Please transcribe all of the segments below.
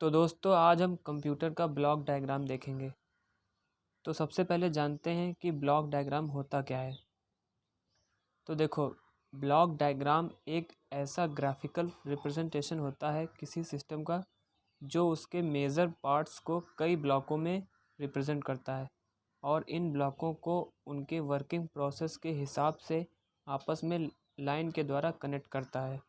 तो दोस्तों आज हम कंप्यूटर का ब्लॉक डायग्राम देखेंगे। तो सबसे पहले जानते हैं कि ब्लॉक डायग्राम होता क्या है। तो देखो, ब्लॉक डायग्राम एक ऐसा ग्राफिकल रिप्रेजेंटेशन होता है किसी सिस्टम का जो उसके मेजर पार्ट्स को कई ब्लॉकों में रिप्रेजेंट करता है और इन ब्लॉकों को उनके वर्किंग प्रोसेस के हिसाब से आपस में लाइन के द्वारा कनेक्ट करता है।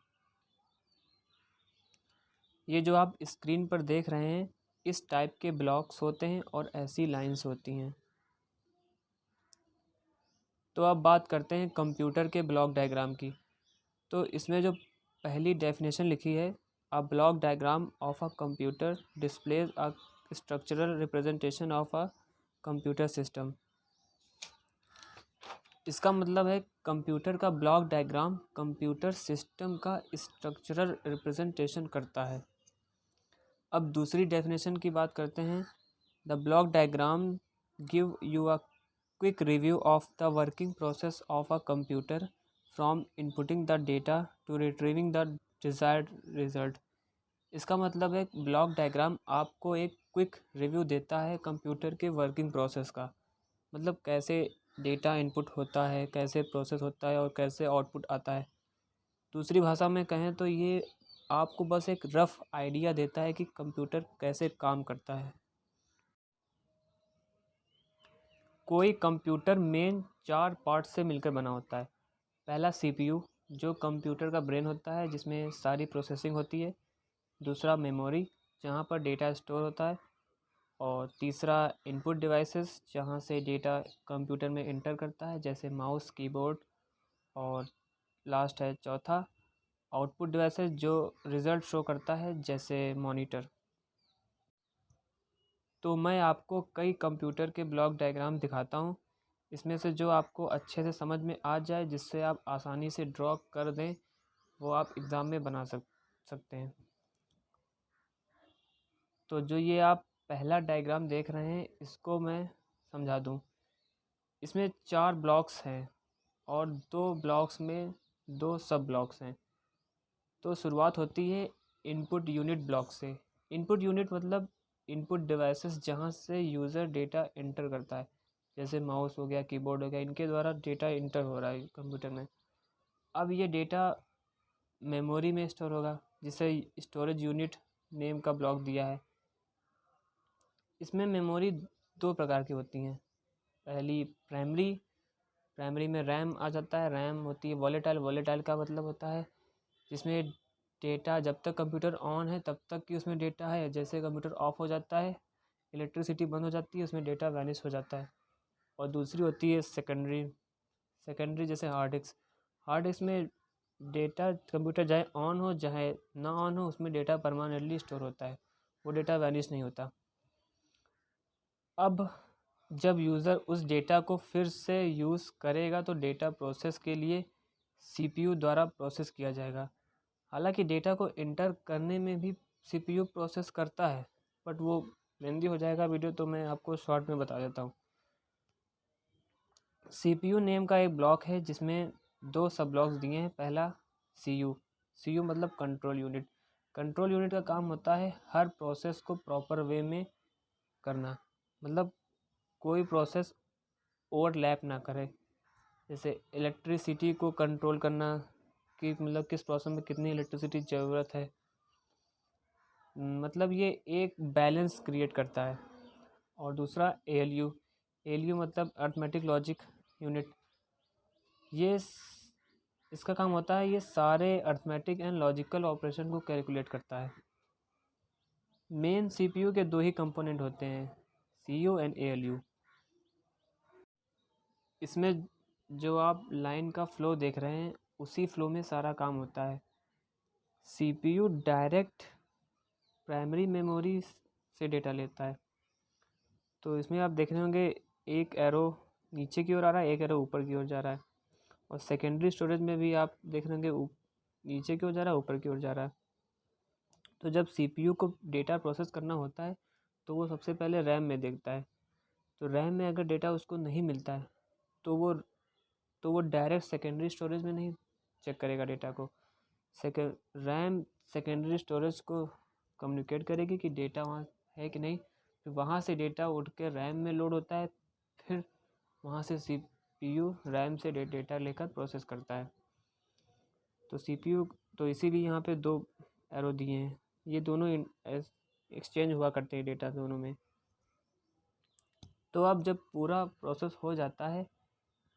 ये जो आप स्क्रीन पर देख रहे हैं, इस टाइप के ब्लॉक्स होते हैं और ऐसी लाइंस होती हैं। तो अब बात करते हैं कंप्यूटर के ब्लॉक डायग्राम की। तो इसमें जो पहली डेफिनेशन लिखी है, a block diagram of a computer displays a structural representation of a computer system. इसका मतलब है कंप्यूटर का ब्लॉक डायग्राम कंप्यूटर सिस्टम का स्ट्रक्चरल रिप्रेजेंटेशन करता है। अब दूसरी डेफिनेशन की बात करते हैं। The block diagram give you a quick review of the working process of a computer from inputting the data to retrieving the desired result। इसका मतलब है ब्लॉक डायग्राम आपको एक क्विक रिव्यू देता है कंप्यूटर के वर्किंग प्रोसेस का। मतलब कैसे डेटा इनपुट होता है, कैसे प्रोसेस होता है और कैसे आउटपुट आता है। दूसरी भाषा में कहें तो ये आपको बस एक रफ आइडिया देता है कि कंप्यूटर कैसे काम करता है। कोई कंप्यूटर मेन 4 पार्ट से मिलकर बना होता है। पहला सीपीयू जो कंप्यूटर का ब्रेन होता है जिसमें सारी प्रोसेसिंग होती है। दूसरा मेमोरी जहाँ पर डेटा स्टोर होता है। और तीसरा इनपुट डिवाइसेस जहाँ से डेटा कंप्यूटर में इंटर करता है, जैसे माउस, कीबोर्ड। और लास्ट है चौथा आउटपुट डिवाइसेस जो रिज़ल्ट शो करता है, जैसे मॉनिटर। तो मैं आपको कई कंप्यूटर के ब्लॉक डायग्राम दिखाता हूँ। इसमें से जो आपको अच्छे से समझ में आ जाए, जिससे आप आसानी से ड्रॉ कर दें, वो आप एग्ज़ाम में बना सकते हैं। तो जो ये आप पहला डायग्राम देख रहे हैं, इसको मैं समझा दूँ। इसमें 4 ब्लॉक्स हैं और 2 ब्लॉक्स में 2 सब ब्लॉक्स हैं। तो शुरुआत होती है इनपुट यूनिट ब्लॉक से। इनपुट यूनिट मतलब इनपुट डिवाइसेस जहाँ से यूज़र डेटा एंटर करता है, जैसे माउस हो गया, कीबोर्ड हो गया, इनके द्वारा डेटा इंटर हो रहा है कंप्यूटर में। अब ये डेटा मेमोरी में स्टोर होगा, जिसे स्टोरेज यूनिट नेम का ब्लॉक दिया है। इसमें मेमोरी 2 प्रकार की होती हैं। पहली प्राइमरी। प्राइमरी में रैम आ जाता है। रैम होती है वॉलेटाइल। वॉलेटाइल का मतलब होता है जिसमें डेटा जब तक कंप्यूटर ऑन है तब तक कि उसमें डेटा है, जैसे कंप्यूटर ऑफ हो जाता है, इलेक्ट्रिसिटी बंद हो जाती है, उसमें डेटा वैनिश हो जाता है। और दूसरी होती है सेकेंडरी। सेकेंडरी जैसे हार्ड डिस्क। हार्ड डिस्क में डेटा कंप्यूटर चाहे ऑन हो चाहे ना ऑन हो, उसमें डेटा परमानेंटली स्टोर होता है, वो डेटा वैनिश नहीं होता। अब जब यूज़र उस डेटा को फिर से यूज़ करेगा तो डेटा प्रोसेस के लिए सीपीयू द्वारा प्रोसेस किया जाएगा। हालांकि डेटा को इंटर करने में भी सीपीयू प्रोसेस करता है, बट वो लेंदी हो जाएगा वीडियो, तो मैं आपको शॉर्ट में बता देता हूँ। सीपीयू नेम का एक ब्लॉक है जिसमें 2 सब ब्लॉक्स दिए हैं। पहला सीयू। सीयू मतलब कंट्रोल यूनिट। कंट्रोल यूनिट का काम होता है हर प्रोसेस को प्रॉपर वे में करना। मतलब कोई प्रोसेस ओवरलैप ना करे। जैसे इलेक्ट्रिसिटी को कंट्रोल करना कि मतलब किस प्रोसेस में कितनी इलेक्ट्रिसिटी ज़रूरत है। मतलब ये एक बैलेंस क्रिएट करता है। और दूसरा एएलयू। एएलयू मतलब अर्थमेटिक लॉजिक यूनिट। ये इसका काम होता है ये सारे अर्थमेटिक एंड लॉजिकल ऑपरेशन को कैलकुलेट करता है। मेन सीपीयू के 2 ही कंपोनेंट होते हैं, सीयू एंड एएलयू। इसमें जो आप लाइन का फ़्लो देख रहे हैं, उसी फ़्लो में सारा काम होता है। सीपीयू डायरेक्ट प्राइमरी मेमोरी से डेटा लेता है। तो इसमें आप देख रहे होंगे एक एरो नीचे की ओर आ रहा है, एक एरो ऊपर की ओर जा रहा है। और सेकेंडरी स्टोरेज में भी आप देख रहे होंगे नीचे की ओर जा रहा है, ऊपर की ओर जा रहा है। तो जब सीपीयू को डेटा प्रोसेस करना होता है तो वो सबसे पहले रैम में देखता है। तो रैम में अगर डेटा उसको नहीं मिलता है तो वो डायरेक्ट सेकेंडरी स्टोरेज में नहीं चेक करेगा डेटा को। रैम सेकेंडरी स्टोरेज को कम्युनिकेट करेगी कि डेटा वहाँ है कि नहीं। फिर वहाँ से डेटा उठ के रैम में लोड होता है, फिर वहाँ से CPU रैम से डेटा लेकर प्रोसेस करता है। तो CPU तो इसीलिए यहाँ पे 2 एरो दिए हैं, ये दोनों एक्सचेंज हुआ करते हैं डेटा दोनों में। तो अब जब पूरा प्रोसेस हो जाता है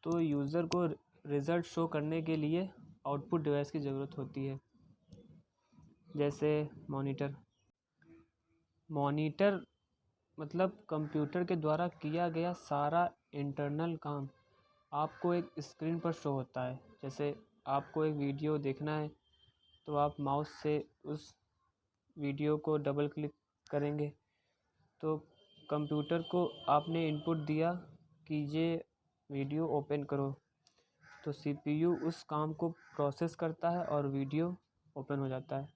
तो यूज़र को रिज़ल्ट शो करने के लिए आउटपुट डिवाइस की ज़रूरत होती है, जैसे मॉनिटर मतलब कंप्यूटर के द्वारा किया गया सारा इंटरनल काम आपको एक स्क्रीन पर शो होता है। जैसे आपको एक वीडियो देखना है तो आप माउस से उस वीडियो को डबल क्लिक करेंगे तो कंप्यूटर को आपने इनपुट दिया कि ये वीडियो ओपन करो, तो CPU उस काम को प्रोसेस करता है और वीडियो ओपन हो जाता है।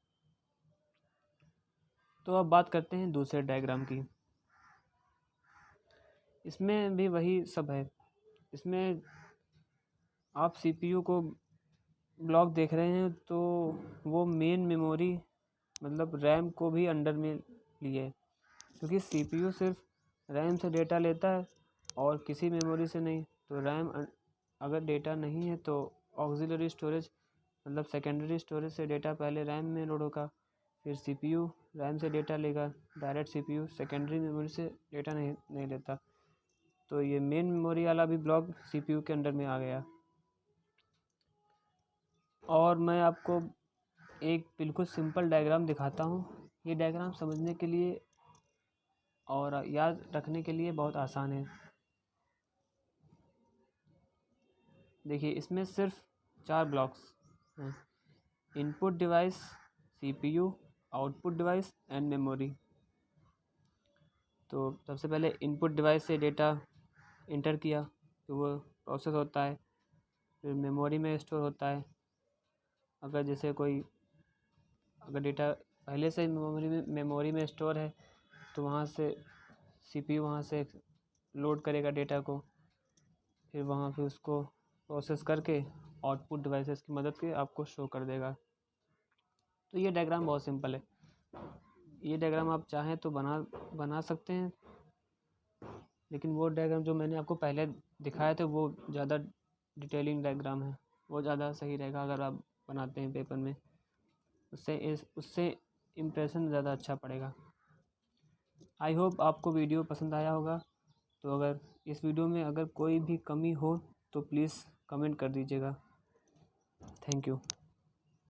तो अब बात करते हैं दूसरे डायग्राम की। इसमें भी वही सब है। इसमें आप CPU को ब्लॉक देख रहे हैं तो वो मेन मेमोरी मतलब रैम को भी अंडर में लिए, क्योंकि CPU सिर्फ रैम से डेटा लेता है और किसी मेमोरी से नहीं। तो रैम अगर डेटा नहीं है तो ऑक्सिलरी स्टोरेज मतलब सेकेंडरी स्टोरेज से डेटा पहले रैम में लोड होगा, फिर CPU रैम से डेटा लेगा, डायरेक्ट CPU सेकेंडरी मेमोरी से डेटा नहीं लेता। तो ये मेन मेमोरी वाला भी ब्लॉक CPU के अंडर में आ गया। और मैं आपको एक बिल्कुल सिंपल डायग्राम दिखाता हूँ। ये डायग्राम समझने के लिए और याद रखने के लिए बहुत आसान है। देखिए इसमें सिर्फ 4 ब्लॉक्स हैं: input device, CPU, output device and memory. तो सबसे पहले इनपुट डिवाइस से डेटा इंटर किया तो वो प्रोसेस होता है, फिर मेमोरी में स्टोर होता है। अगर जैसे अगर डेटा पहले से मेमोरी में स्टोर है तो वहाँ से CPU वहाँ से लोड करेगा डेटा को, फिर वहाँ पे उसको प्रोसेस करके आउटपुट डिवाइसेस की मदद से आपको शो कर देगा। तो ये डायग्राम बहुत सिंपल है। ये डायग्राम आप चाहें तो बना सकते हैं, लेकिन वो डायग्राम जो मैंने आपको पहले दिखाया था वो ज़्यादा डिटेलिंग डायग्राम है, वो ज़्यादा सही रहेगा अगर आप बनाते हैं पेपर में। उससे इम्प्रेशन ज़्यादा अच्छा पड़ेगा। आई होप आपको वीडियो पसंद आया होगा। तो अगर इस वीडियो में अगर कोई भी कमी हो तो प्लीज़ कमेंट कर दीजिएगा। Thank you.